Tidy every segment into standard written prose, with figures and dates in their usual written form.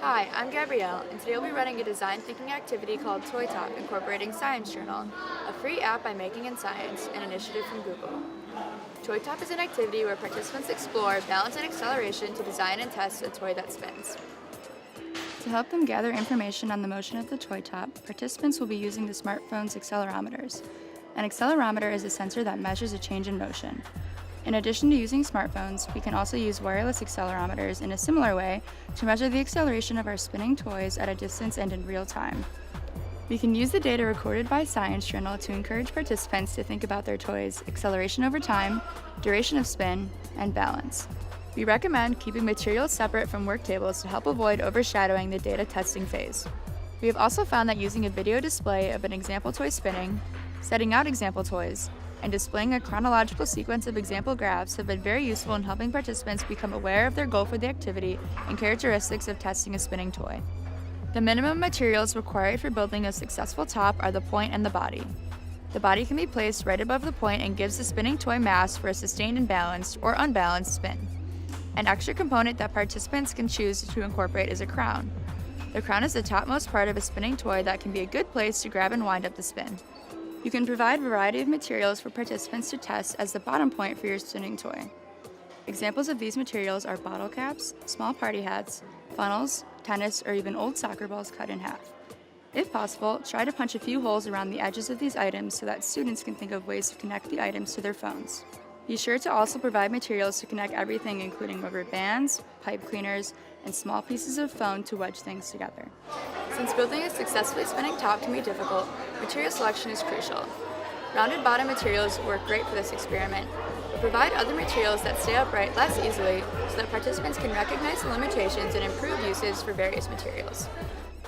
Hi, I'm Gabrielle, and today we'll be running a design thinking activity called Toy Talk, incorporating Science Journal, a free app by Making in Science, an initiative from Google. Toy Talk is an activity where participants explore balance and acceleration to design and test a toy that spins. To help them gather information on the motion of the toy top, participants will be using the smartphone's accelerometers. An accelerometer is a sensor that measures a change in motion. In addition to using smartphones, we can also use wireless accelerometers in a similar way to measure the acceleration of our spinning toys at a distance and in real time. We can use the data recorded by Science Journal to encourage participants to think about their toys' acceleration over time, duration of spin, and balance. We recommend keeping materials separate from work tables to help avoid overshadowing the data testing phase. We have also found that using a video display of an example toy spinning, setting out example toys, and displaying a chronological sequence of example graphs have been very useful in helping participants become aware of their goal for the activity and characteristics of testing a spinning toy. The minimum materials required for building a successful top are the point and the body. The body can be placed right above the point and gives the spinning toy mass for a sustained and balanced or unbalanced spin. An extra component that participants can choose to incorporate is a crown. The crown is the topmost part of a spinning toy that can be a good place to grab and wind up the spin. You can provide a variety of materials for participants to test as the bottom point for your spinning toy. Examples of these materials are bottle caps, small party hats, funnels, tennis, or even old soccer balls cut in half. If possible, try to punch a few holes around the edges of these items so that students can think of ways to connect the items to their phones. Be sure to also provide materials to connect everything, including rubber bands, pipe cleaners, and small pieces of foam to wedge things together. Since building a successfully spinning top can be difficult, material selection is crucial. Rounded bottom materials work great for this experiment, but provide other materials that stay upright less easily so that participants can recognize the limitations and improve uses for various materials.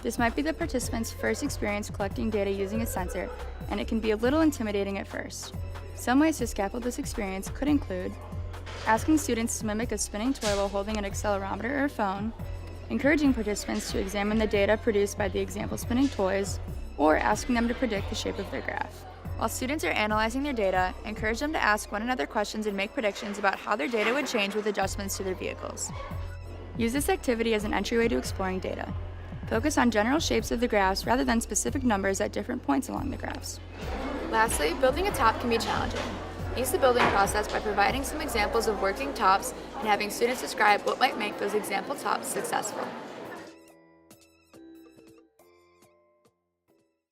This might be the participant's first experience collecting data using a sensor, and it can be a little intimidating at first. Some ways to scaffold this experience could include asking students to mimic a spinning toy while holding an accelerometer or phone, encouraging participants to examine the data produced by the example spinning toys, or asking them to predict the shape of their graph. While students are analyzing their data, encourage them to ask one another questions and make predictions about how their data would change with adjustments to their vehicles. Use this activity as an entryway to exploring data. Focus on general shapes of the graphs rather than specific numbers at different points along the graphs. Lastly, building a top can be challenging. Ease the building process by providing some examples of working tops and having students describe what might make those example tops successful.